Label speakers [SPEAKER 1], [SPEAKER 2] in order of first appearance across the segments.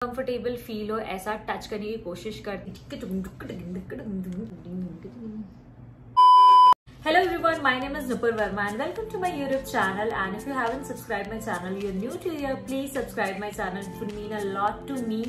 [SPEAKER 1] Comfortable feel हो ऐसा touch करने की कोशिश कर। Hello everyone, my name is Nupur Verma and welcome to my YouTube channel. And if you haven't subscribed my channel, you're new to here, please subscribe my channel. It would mean a lot to me.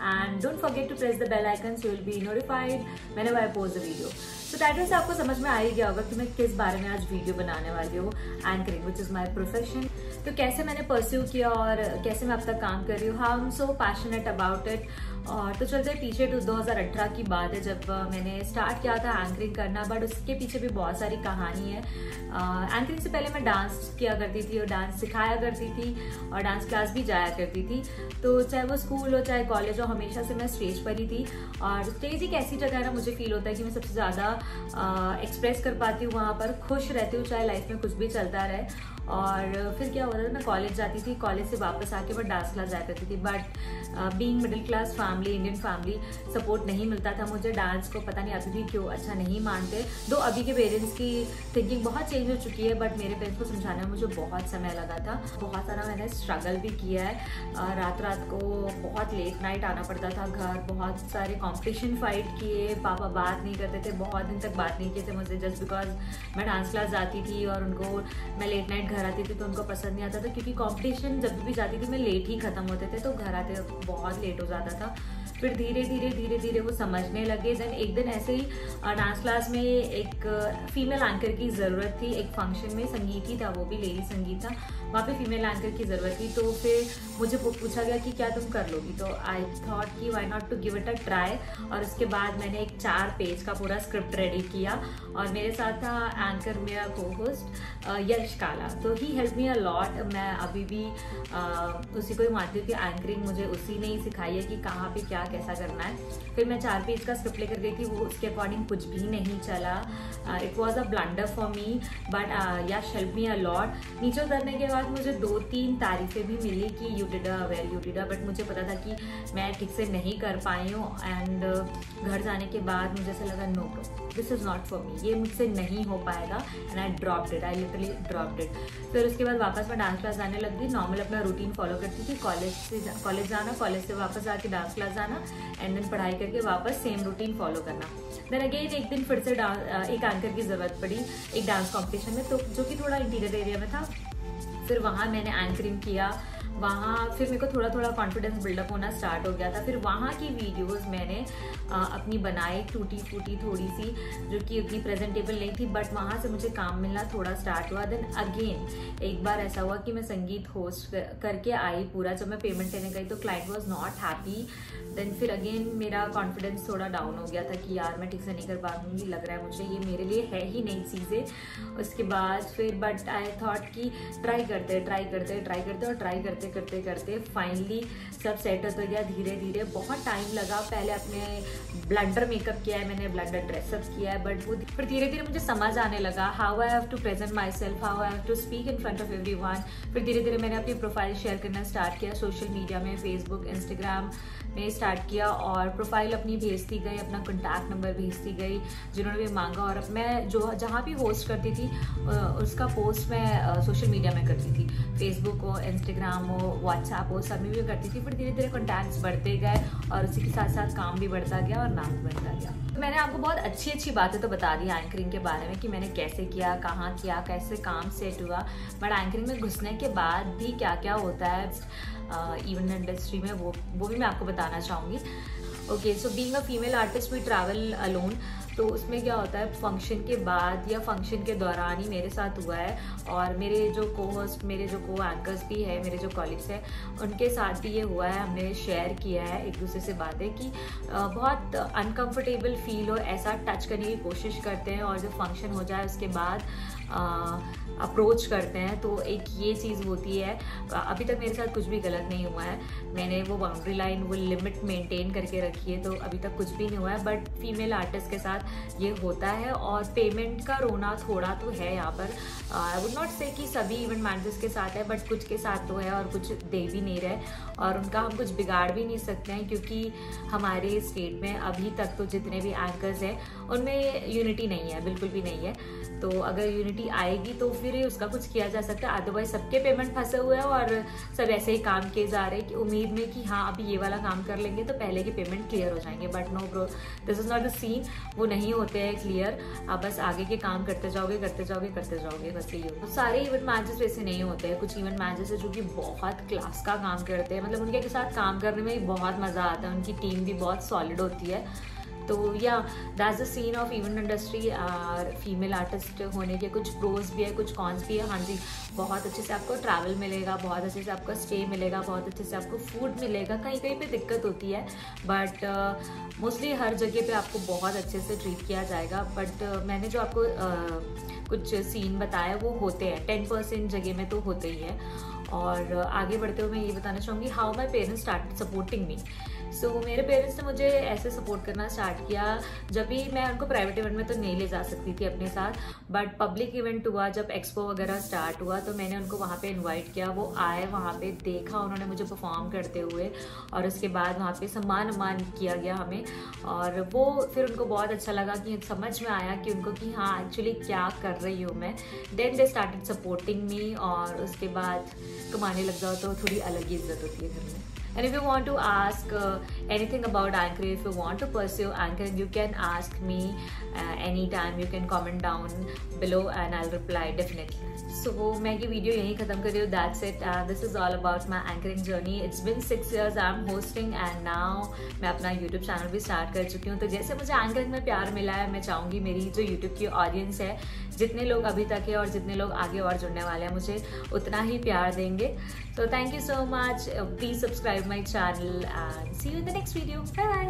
[SPEAKER 1] And don't forget to press the bell icon so you'll be notified whenever I post a video. So title से आपको समझ में आ ही गया होगा कि मैं किस बारे में आज वीडियो बनाने वाली हूँ। Anchoring which is my profession. तो कैसे मैंने परस्यू किया और कैसे मैं अब तक काम कर रही हूँ, how I am so passionate about it. और तो चलते पीछे तो 2018 की बात है जब मैंने स्टार्ट किया था एंकरिंग करना, बट उसके पीछे भी बहुत सारी कहानी है। एंकरिंग से पहले मैं डांस किया करती थी और डांस सिखाया करती थी और डांस क्लास भी जाया करती थी। तो चाहे वो स्कूल हो चाहे कॉलेज हो, हमेशा से मैं स्टेज पर ही थी। और स्टेज एक ऐसी जगह है ना, मुझे फील होता है कि मैं सबसे ज़्यादा एक्सप्रेस कर पाती हूँ वहाँ पर, खुश रहती हूँ चाहे लाइफ में कुछ भी चलता रहे। और फिर क्या होता था, मैं कॉलेज जाती थी, कॉलेज से वापस आके मैं डांस क्लास जाया करती थी। But being middle class family, Indian family, support नहीं मिलता था मुझे डांस को। पता नहीं अभी भी क्यों अच्छा नहीं मानते। दो अभी के पेरेंट्स की थिंकिंग बहुत चेंज हो चुकी है, बट मेरे पेरेंट्स को समझाने में मुझे बहुत समय लगा था। बहुत सारा मैंने स्ट्रगल भी किया है। रात रात को बहुत लेट नाइट आना पड़ता था घर, बहुत सारे कॉम्पिटिशन फाइट किए। पापा बात नहीं करते थे, बहुत दिन तक बात नहीं किए थे मुझसे, जस्ट बिकॉज मैं डांस क्लास जाती थी और उनको मैं लेट नाइट घर आती थी तो उनको पसंद नहीं आता था, क्योंकि कंपटीशन जब भी जाती थी मैं लेट ही खत्म होते थे, तो घर आते बहुत लेट हो जाता था। फिर धीरे धीरे वो समझने लगे। देन एक दिन ऐसे ही डांस क्लास में एक फीमेल एंकर की ज़रूरत थी। एक फंक्शन में संगीत ही था, वो भी लेडी संगीत था, वहाँ पे फीमेल एंकर की ज़रूरत थी। तो फिर मुझे पूछा गया कि क्या तुम कर लोगी, तो आई थॉट कि why not to give it a try. और उसके बाद मैंने एक 4 पेज का पूरा स्क्रिप्ट रेडी किया और मेरे साथ था एंकर मेरा को होस्ट यश काला। तो ही हेल्प मी अ लॉट। मैं अभी भी उसी को ही मानती हूँ कि एंकरिंग मुझे उसी ने ही सिखाई है कि कहाँ पे क्या कैसा करना है। फिर मैं 4 पेज का स्क्रिप्ट लेकर गई थी, वो उसके अकॉर्डिंग कुछ भी नहीं चला। It was a blunder for me, but Yash help me a lot. नीचे उतरने के बाद मुझे 2-3 तारीफें भी मिली कि you did a well, you did a, but मुझे पता था कि मैं ठीक से नहीं कर पाई हूँ। एंड घर जाने के बाद मुझे ऐसा लगा no bro, this is not for me, ये मुझसे नहीं हो पाएगा। And I dropped it, I literally dropped it. फिर उसके बाद वापस मैं डांस क्लास जाने लग गई। नॉर्मल अपना रूटीन फॉलो करती थी, कॉलेज जाना, कॉलेज से वापस आके डांस क्लास जाना एंड देन पढ़ाई करके वापस सेम रूटीन फॉलो करना। देन अगेन एक दिन फिर से एक एंकर की ज़रूरत पड़ी एक डांस कॉम्पिटिशन में, तो जो कि थोड़ा इंटीरियर एरिया में था। फिर वहाँ मैंने एंकरिंग किया। वहाँ फिर मेरे को थोड़ा थोड़ा कॉन्फिडेंस बिल्डअप होना स्टार्ट हो गया था। फिर वहाँ की वीडियोस मैंने अपनी बनाई, टूटी फूटी थोड़ी सी, जो कि उतनी प्रेजेंटेबल नहीं थी, बट वहाँ से मुझे काम मिलना थोड़ा स्टार्ट हुआ। देन अगेन एक बार ऐसा हुआ कि मैं संगीत होस्ट करके आई पूरा, जब मैं पेमेंट लेने गई तो client was not happy. Then फिर अगेन मेरा कॉन्फिडेंस थोड़ा डाउन हो गया था कि यार मैं ठीक से नहीं कर पाऊंगी, लग रहा है मुझे ये मेरे लिए है ही नहीं चीज़ें। उसके बाद फिर बट आई थॉट कि ट्राई करते और ट्राई करते फाइनली सब सेट हो गया। धीरे धीरे बहुत टाइम लगा। पहले अपने ब्लंडर मेकअप किया है मैंने, ब्लंडर ड्रेसअप किया है, बट वो फिर धीरे धीरे मुझे समझ आने लगा how I have to present myself, how I have to speak in front of everyone. फिर धीरे धीरे मैंने अपनी प्रोफाइल शेयर करना स्टार्ट किया सोशल मीडिया में, फेसबुक, इंस्टाग्राम में स्टार्ट किया और प्रोफाइल अपनी भेजती गई, अपना कॉन्टैक्ट नंबर भेजती गई जिन्होंने भी मांगा। और मैं जो जहाँ भी होस्ट करती थी उसका पोस्ट मैं सोशल मीडिया में करती थी, फेसबुक हो, इंस्टाग्राम हो, व्हाट्सएप हो, सब में भी करती थी। फिर धीरे धीरे कॉन्टैक्ट्स बढ़ते गए और उसी के साथ साथ काम भी बढ़ता गया और नाम भी बढ़ता गया। तो मैंने आपको बहुत अच्छी बातें तो बता दी एंकरिंग के बारे में कि मैंने कैसे किया, कहाँ किया, कैसे काम सेट हुआ। बट एंकरिंग में घुसने के बाद भी क्या क्या होता है इवेंट इंडस्ट्री में, वो भी मैं आपको बताना चाहूँगी। Okay, so being a female artist we travel alone. तो उसमें क्या होता है, फंक्शन के बाद या फंक्शन के दौरान ही मेरे साथ हुआ है। और मेरे जो को होस्ट, मेरे जो को एंकर्स भी है, मेरे जो कॉलीग्स हैं, उनके साथ भी ये हुआ है। हमने शेयर किया है एक दूसरे से बातें कि बहुत अनकंफर्टेबल फील हो ऐसा टच करने की कोशिश करते हैं और जब फंक्शन हो जाए उसके बाद अप्रोच करते हैं। तो एक ये चीज़ होती है। अभी तक मेरे साथ कुछ भी गलत नहीं हुआ है, मैंने वो बाउंड्री लाइन, वो लिमिट मेंटेन करके रखी है, तो अभी तक कुछ भी नहीं हुआ है। बट फीमेल आर्टिस्ट के साथ ये होता है और पेमेंट का रोना थोड़ा तो है यहाँ पर। आई वुड नॉट से कि सभी इवेंट मैनेजर्स के साथ है, बट कुछ के साथ तो है और कुछ दे भी नहीं रहे और उनका हम कुछ बिगाड़ भी नहीं सकते हैं, क्योंकि हमारे स्टेट में अभी तक तो जितने भी एंकर्स हैं उनमें यूनिटी नहीं है, बिल्कुल भी नहीं है। तो अगर यूनिटी आएगी तो फिर भी रही उसका कुछ किया जा सकता है, अदरवाइज सबके पेमेंट फंसे हुए हैं और सब ऐसे ही काम किए जा रहे हैं कि उम्मीद में कि हाँ अभी ये वाला काम कर लेंगे तो पहले के पेमेंट क्लियर हो जाएंगे। But no bro, this is not the scene. वो नहीं होते हैं क्लियर, आप बस आगे के काम करते जाओगे बस यही हो। सारे इवेंट मैनेजर्स वैसे नहीं होते हैं, कुछ इवेंट मैनेजर्स है जो कि बहुत क्लास का काम करते हैं, मतलब उनके साथ काम करने में बहुत मजा आता है, उनकी टीम भी बहुत सॉलिड होती है। तो या that's the scene of event industry. और फीमेल आर्टिस्ट होने के कुछ प्रोज भी है, कुछ कॉन्स भी है। हाँ जी, बहुत अच्छे से आपको ट्रैवल मिलेगा, बहुत अच्छे से आपका स्टे मिलेगा, बहुत अच्छे से आपको फूड मिलेगा। कहीं कहीं पे दिक्कत होती है बट मोस्टली हर जगह पे आपको बहुत अच्छे से ट्रीट किया जाएगा। बट मैंने जो आपको कुछ सीन बताया वो होते हैं, 10% जगह में तो होते ही है। और आगे बढ़ते हुए मैं ये बताना चाहूँगी how my parents start supporting me. So मेरे पेरेंट्स ने मुझे ऐसे सपोर्ट करना स्टार्ट किया जब भी मैं उनको प्राइवेट इवेंट में तो नहीं ले जा सकती थी अपने साथ, बट पब्लिक इवेंट हुआ, जब एक्सपो वगैरह स्टार्ट हुआ तो मैंने उनको वहाँ पे इनवाइट किया। वो आए, वहाँ पे देखा उन्होंने मुझे परफॉर्म करते हुए और उसके बाद वहाँ पे सम्मान किया गया हमें। और वो फिर उनको बहुत अच्छा लगा कि समझ में आया कि उनको कि हाँ एक्चुअली क्या कर रही हूँ मैं। Then they started supporting me और उसके बाद कमाने लग जाओ तो थोड़ी अलग ही इज्जत होती है घर में। And if you want to ask anything about anchoring, if you want to pursue anchoring, you can ask me anytime. You can comment down below and I'll reply definitely. So मैं ये वीडियो यहीं ख़त्म कर रही हूँ. That's it. This is all about my anchoring journey. It's been 6 years I'm hosting and now मैं अपना YouTube channel भी स्टार्ट कर चुकी हूँ. तो जैसे मुझे एंकरिंग में प्यार मिला है, मैं चाहूँगी मेरी जो YouTube की ऑडियंस है, जितने लोग अभी तक है और जितने लोग आगे और जुड़ने वाले हैं, मुझे उतना ही प्यार देंगे. So thank you so much. Please subscribe my channel and see you in the next video. Bye bye.